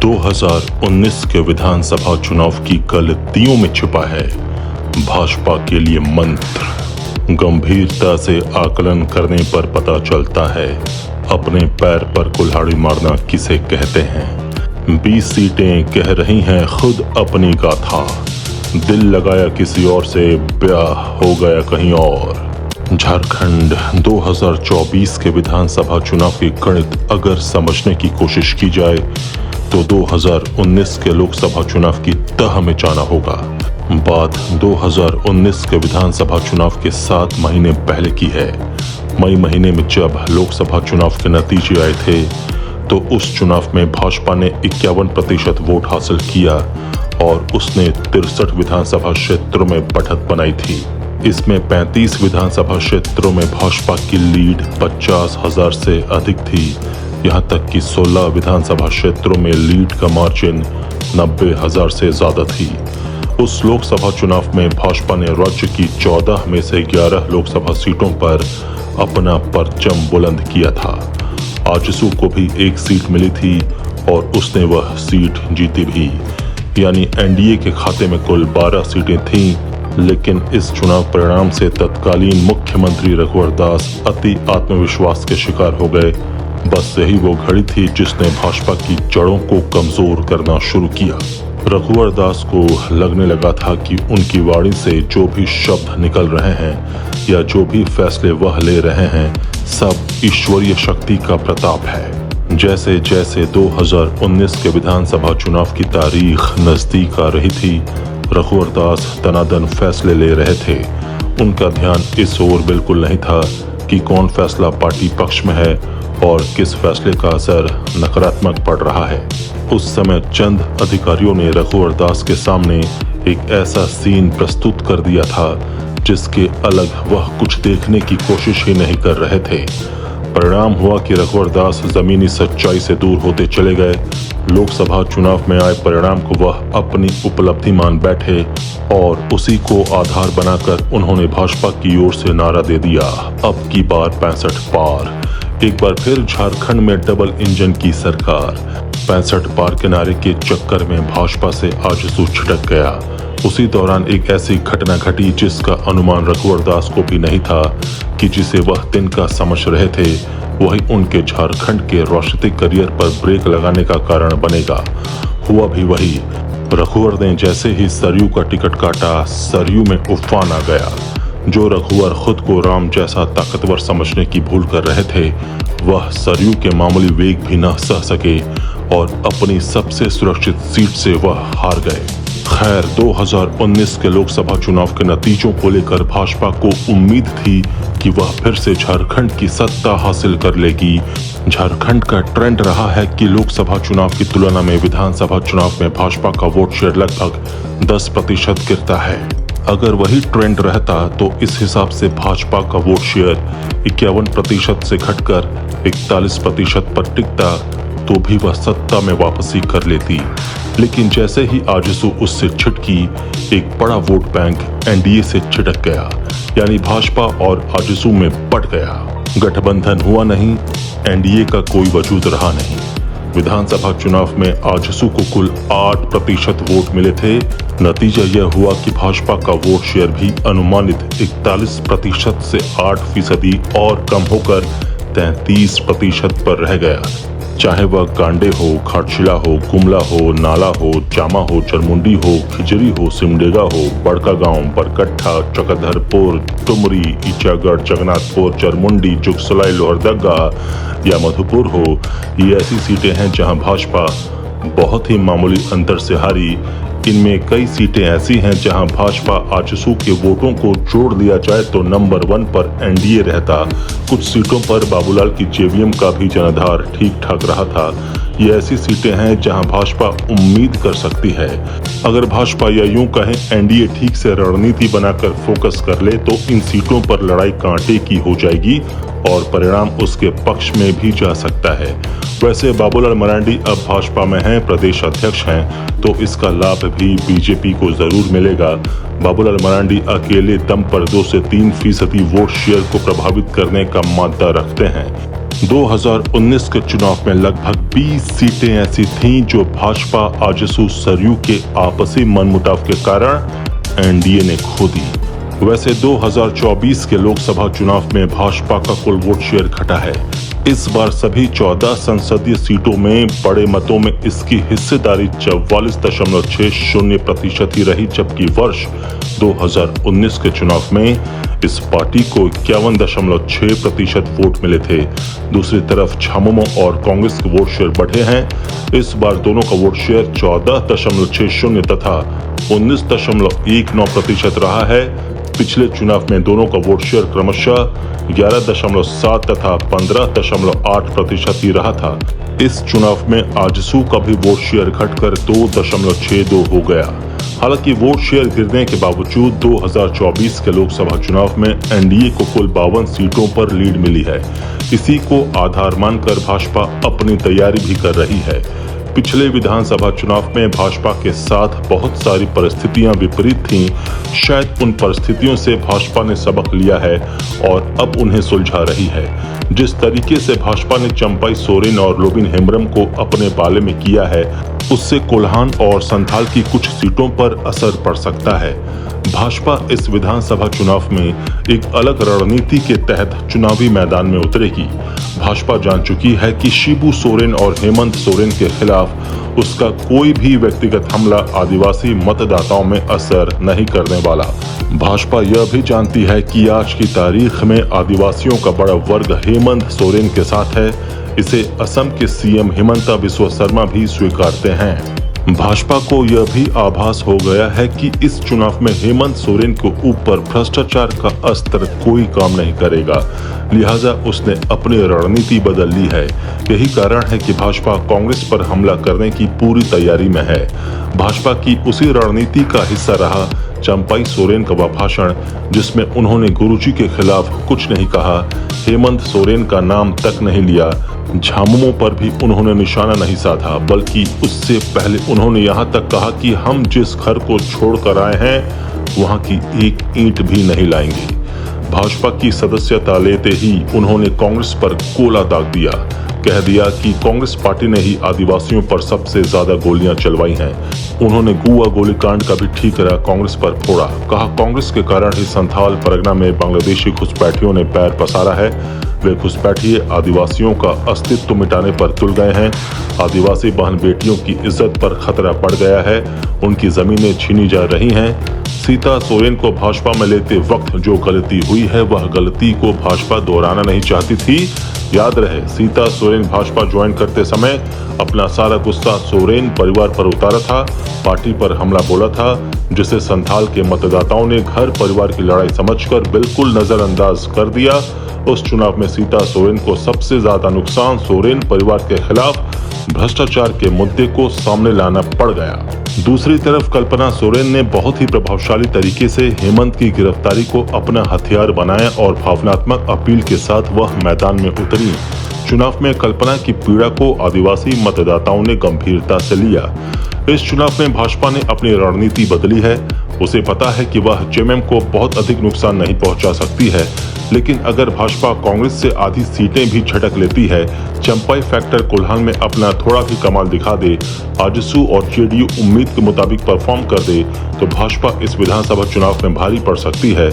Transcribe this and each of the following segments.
2019 के विधानसभा चुनाव की गलतियों में छिपा है भाजपा के लिए मंत्र। गंभीरता से आकलन करने पर पता चलता है अपने पैर पर कुल्हाड़ी मारना किसे कहते हैं। 20 सीटें कह रही हैं खुद अपनी गाथा, दिल लगाया किसी और से, ब्याह हो गया कहीं और। झारखंड 2024 के विधानसभा चुनाव के गणित अगर समझने की कोशिश की जाए तो 2019 के लोकसभा चुनाव की तह में जाना होगा। बात 2019 के विधानसभा चुनाव के 7 महीने पहले की है। मई महीने में जब लोकसभा चुनाव के नतीजे आए थे तो उस चुनाव में भाजपा ने 51% वोट हासिल किया और उसने 63 विधानसभा क्षेत्रों में बढ़त बनाई थी। इसमें 35 विधानसभा क्षेत्रों में भाजपा की लीड 50,000 से अधिक थी। यहां तक कि 16 विधानसभा क्षेत्रों में लीड का मार्जिन 90,000 से ज्यादा थी। उस लोकसभा चुनाव में भाजपा ने राज्य की 14 में से 11 लोकसभा सीटों पर अपना परचम बुलंद किया था। आजसू को भी एक सीट मिली थी और उसने वह सीट जीती भी, यानी एनडीए के खाते में कुल 12 सीटें थीं। लेकिन इस चुनाव परिणाम से तत्कालीन मुख्यमंत्री रघुवर दास अति आत्मविश्वास के शिकार हो गए। बस यही वो घड़ी थी जिसने भाजपा की जड़ों को कमजोर करना शुरू किया। रघुवर दास को लगने लगा था कि उनकी वाणी से जो भी शब्द निकल रहे हैं या जो भी फैसले वह ले रहे हैं, सब ईश्वरीय शक्ति का प्रताप है। जैसे जैसे 2019 के विधानसभा चुनाव की तारीख नजदीक आ रही थी, रघुवर दास दनादन फैसले ले रहे थे। उनका ध्यान इस ओर बिल्कुल नहीं था कि कौन फैसला पार्टी पक्ष में है और किस फैसले का असर नकारात्मक पड़ रहा है। उस समय चंद अधिकारियों ने रघुवर दास के सामने एक ऐसा सीन प्रस्तुत कर दिया था जिसके अलग वह कुछ देखने की कोशिश ही नहीं कर रहे थे। परिणाम हुआ कि रघुवर दास जमीनी सच्चाई से दूर होते चले गए। लोकसभा चुनाव में आए परिणाम को वह अपनी उपलब्धि मान बैठे और उसी को आधार बनाकर उन्होंने भाजपा की ओर से नारा दे दिया, अब की बार 65 पार। एक बार फिर झारखंड में डबल इंजन की सरकार। 65 पार के नारे के चक्कर में भाजपा से आजसू छिटक गया। उसी दौरान एक ऐसी घटना घटी जिसका अनुमान रघुवर दास को भी नहीं था कि जिसे वह तिनका समझ रहे थे वही उनके झारखंड के राजनीतिक करियर पर ब्रेक लगाने का कारण बनेगा। हुआ भी वही। रघुवर ने जैसे ही सरयू का टिकट काटा, सरयू में उफान आ गया। जो रघुवर खुद को राम जैसा ताकतवर समझने की भूल कर रहे थे, वह सरयू के मामूली वेग भी न सह सके और अपनी सबसे सुरक्षित सीट से वह हार गए। खैर, 2019 के लोकसभा चुनाव के नतीजों को लेकर भाजपा को उम्मीद थी कि वह फिर से झारखंड की सत्ता हासिल कर लेगी। झारखंड का ट्रेंड रहा है कि लोकसभा चुनाव की तुलना में विधानसभा चुनाव में भाजपा का वोट शेयर लगभग 10% गिरता है। अगर वही ट्रेंड रहता तो इस हिसाब से भाजपा का वोट शेयर 51% से घटकर 41% पर टिकता तो भी वह सत्ता में वापसी कर लेती। लेकिन जैसे ही आजसू उससे छिटकी, एक बड़ा वोट बैंक एनडीए से छिटक गया, यानी भाजपा और आजसू में बट गया। गठबंधन हुआ नहीं, एनडीए का कोई वजूद रहा नहीं। विधानसभा चुनाव में आजसू को कुल 8% वोट मिले थे। नतीजा यह हुआ कि भाजपा का वोट शेयर भी अनुमानित 41% से 8% और कम होकर 33% पर रह गया। चाहे वह कांडे हो, घाटशिला हो, गुमला हो, नाला हो, जामा हो, चरमुंडी हो, खिजरी हो, सिमडेगा हो, बड़का गांव, बरकट्ठा, चकधरपुर, टुमरी, ईचागढ़, जगन्नाथपुर, चरमुंडी, जुगसलाई, लोहरदगा या मधुपुर हो, ये ऐसी सीटें हैं जहां भाजपा बहुत ही मामूली अंतर से हारी। इनमें कई सीटें ऐसी हैं जहां भाजपा आजसू के वोटों को जोड़ दिया जाए तो नंबर 1 पर एनडीए रहता। कुछ सीटों पर बाबूलाल की जेवीएम का भी जनाधार ठीक ठाक रहा था। ये ऐसी सीटें हैं जहां भाजपा उम्मीद कर सकती है। अगर भाजपा या यूं कहें एनडीए ठीक से रणनीति बनाकर फोकस कर ले तो इन सीटों पर लड़ाई कांटे की हो जाएगी और परिणाम उसके पक्ष में भी जा सकता है। वैसे बाबूलाल मरांडी अब भाजपा में हैं, प्रदेश अध्यक्ष हैं, तो इसका लाभ भी बीजेपी को जरूर मिलेगा। बाबूलाल मरांडी अकेले दम पर 2 से 3% वोट शेयर को प्रभावित करने का मादा रखते हैं। 2019 के चुनाव में लगभग 20 सीटें ऐसी थीं जो भाजपा आजसू सरयू के आपसी मनमुटाव के कारण एनडीए ने खो दी। वैसे 2024 के लोकसभा चुनाव में भाजपा का कुल वोट शेयर घटा है। इस बार सभी 14 संसदीय सीटों में बड़े मतों में इसकी हिस्सेदारी 44.60% ही रही, जबकि वर्ष 2019 के चुनाव में इस पार्टी को 51.6% वोट मिले थे। दूसरी तरफ झामुमो और कांग्रेस के वोट शेयर बढ़े हैं। इस बार दोनों का वोट शेयर 14.60 तथा 19.19% रहा है। पिछले चुनाव में दोनों का वोट शेयर क्रमशः 11.7 तथा 15.8% ही रहा था। इस चुनाव में आजसू का भी वोट शेयर घटकर 2.62 हो गया। हालांकि वोट शेयर गिरने के बावजूद 2024 के लोकसभा चुनाव में एनडीए को कुल 52 सीटों पर लीड मिली है। इसी को आधार मानकर भाजपा अपनी तैयारी भी कर रही है। पिछले विधानसभा चुनाव में भाजपा के साथ बहुत सारी परिस्थितियां विपरीत थीं। शायद उन परिस्थितियों से भाजपा ने सबक लिया है और अब उन्हें सुलझा रही है। जिस तरीके से भाजपा ने चंपाई सोरेन और लोबिन हेम्ब्रम को अपने पाले में किया है, उससे कोल्हान और संथाल की कुछ सीटों पर असर पड़ सकता है। भाजपा इस विधानसभा चुनाव में एक अलग रणनीति के तहत चुनावी मैदान में उतरेगी। भाजपा जान चुकी है कि शिबू सोरेन और हेमंत सोरेन के खिलाफ उसका कोई भी व्यक्तिगत हमला आदिवासी मतदाताओं में असर नहीं करने वाला। भाजपा यह भी जानती है कि आज की तारीख में आदिवासियों का बड़ा वर्ग हेमंत सोरेन के साथ है। इसे असम के सीएम हिमंता बिस्वा शर्मा भी स्वीकारते हैं। भाजपा को यह भी आभास हो गया है कि इस चुनाव में हेमंत सोरेन के ऊपर भ्रष्टाचार का अस्त्र कोई काम नहीं करेगा, लिहाजा उसने अपनी रणनीति बदल ली है। यही कारण है कि भाजपा कांग्रेस पर हमला करने की पूरी तैयारी में है। भाजपा की उसी रणनीति का हिस्सा रहा चंपाई सोरेन का वह भाषण, जिसमें उन्होंने गुरुजी के खिलाफ कुछ नहीं कहा, हेमंत सोरेन का नाम तक नहीं लिया, झामुमो पर भी उन्होंने निशाना नहीं साधा, बल्कि उससे पहले उन्होंने यहाँ तक कहा कि हम जिस घर को छोड़कर आए हैं वहाँ की एक ईंट भी नहीं लाएंगे। भाजपा की सदस्यता लेते ही उन्होंने कांग्रेस पर कोला दाग दिया, कह दिया कि कांग्रेस पार्टी ने ही आदिवासियों पर सबसे ज्यादा गोलियां चलवाई हैं। उन्होंने गुआ गोलीकांड का भी ठीकरा कांग्रेस पर फोड़ा, कहा कांग्रेस के कारण ही संथाल परगना में बांग्लादेशी घुसपैठियों ने पैर पसारा है। वे घुसपैठिए आदिवासियों का अस्तित्व मिटाने पर तुल गए हैं। आदिवासी बहन बेटियों की इज्जत पर खतरा पड़ गया है, उनकी जमीनें छीनी जा रही हैं। सीता सोरेन को भाजपा में लेते वक्त जो गलती हुई है, वह गलती को भाजपा दोहराना नहीं चाहती थी। याद रहे, सीता सोरेन भाजपा ज्वाइन करते समय अपना सारा गुस्सा सोरेन परिवार पर उतारा था, पार्टी पर हमला बोला था, जिसे संथाल के मतदाताओं ने घर परिवार की लड़ाई समझकर बिल्कुल नजरअंदाज कर दिया। उस चुनाव में सीता सोरेन को सबसे ज्यादा नुकसान सोरेन परिवार के खिलाफ भ्रष्टाचार के मुद्दे को सामने लाना पड़ गया। दूसरी तरफ कल्पना सोरेन ने बहुत ही प्रभावशाली तरीके से हेमंत की गिरफ्तारी को अपना हथियार बनाया और भावनात्मक अपील के साथ वह मैदान में उतरी। चुनाव में कल्पना की पीड़ा को आदिवासी मतदाताओं ने गंभीरता से लिया। इस चुनाव में भाजपा ने अपनी रणनीति बदली है। उसे पता है कि वह जेएमएम को बहुत अधिक नुकसान नहीं पहुंचा सकती है, लेकिन अगर भाजपा कांग्रेस से आधी सीटें भी झटक लेती है, चंपाई फैक्टर कोल्हान में अपना थोड़ा भी कमाल दिखा दे, आजसू और जेडीयू उम्मीद के मुताबिक परफॉर्म कर दे, तो भाजपा इस विधानसभा चुनाव में भारी पड़ सकती है।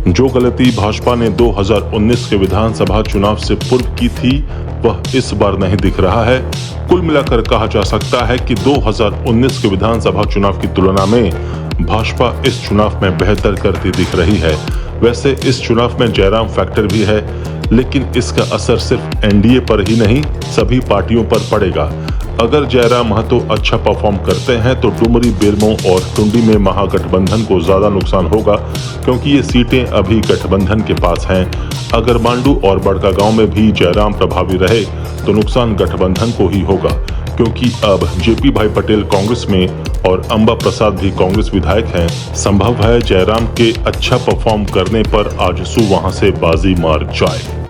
जो गलती भाजपा ने 2019 के विधानसभा चुनाव से पूर्व की थी, वह इस बार नहीं दिख रहा है। कुल मिलाकर कहा जा सकता है कि 2019 के विधानसभा चुनाव की तुलना में भाजपा इस चुनाव में बेहतर करती दिख रही है। वैसे इस चुनाव में जयराम फैक्टर भी है, लेकिन इसका असर सिर्फ एनडीए पर ही नहीं, सभी पार्टियों पर पड़ेगा। अगर जयराम महतो अच्छा परफॉर्म करते हैं तो डुमरी, बेरमो और टुंडी में महागठबंधन को ज्यादा नुकसान होगा, क्योंकि ये सीटें अभी गठबंधन के पास हैं। अगर मांडू और बड़कागांव में भी जयराम प्रभावी रहे तो नुकसान गठबंधन को ही होगा, क्योंकि अब जेपी भाई पटेल कांग्रेस में और अंबा प्रसाद भी कांग्रेस विधायक हैं। संभव है जयराम के अच्छा परफॉर्म करने पर आजसू वहां से बाजी मार जाए।